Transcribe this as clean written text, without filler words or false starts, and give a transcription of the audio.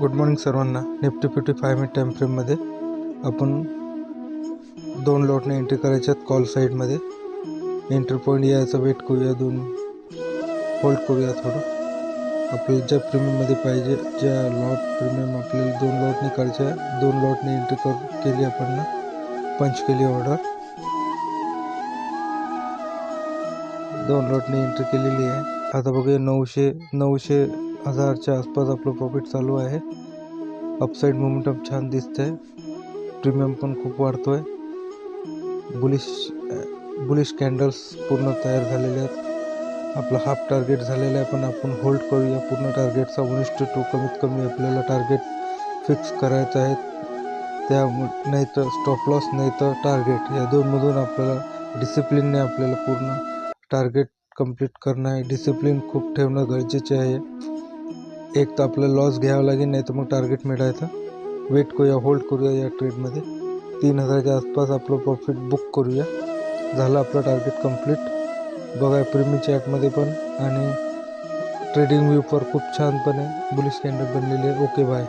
Good morning सर्वांना. Nifty 55 minute time फ्रेममध्ये आपण 2 लॉटने एंट्री करायच्या आहेत. कॉल साईडमध्ये एंट्री पॉईंट यायचा वेट करूया, 2 होल्ड करूया थोडं. आपल्याला ज्या प्रीमियममध्ये पाहिजे, ज्या लॉट प्रीमियम आपल्याला 2 लॉटने काढायच्या, 2 लॉटने एंट्री केली आपण ना, पंच केली ऑर्डर. 2 लॉटने एंट्री केलेली आहे. आता बघूया 900,000च्या आसपास आपलं प्रॉफिट चालू आहे. अपसाईड मोमेंटम छान दिसतंय. प्रीमियम पण खूप वाढतोय. बुलिश कॅन्डल्स पूर्ण तयार झालेले आहेत. आपला हाफ टार्गेट झालेला आहे, पण आपण होल्ड करूया पूर्ण टार्गेटचा. 1:2 कमीत कमी आपल्याला टार्गेट फिक्स करायचं आहे. त्यामुळे नाही तर स्टॉप लॉस नाही तर टार्गेट, या दोनमधून आपल्याला डिसिप्लिनने आपल्याला पूर्ण टार्गेट कंप्लीट करणं आहे. डिसिप्लिन खूप ठेवणं गरजेचे आहे. एक तर आपल्याला लॉस घ्यावा लागेल, नाही तर मग टार्गेट मिळायचं. वेट करूया, होल्ड करूया या ट्रेडमध्ये. 3,000च्या आसपास आपलं प्रॉफिट बुक करूया. झालं आपलं टार्गेट कंप्लीट. बघा प्रीमियम चॅटमध्ये पण आणि ट्रेडिंग व्ह्यू पर खूप छानपणे बुलिश कॅन्डल बनलेली आहे. Okay bye.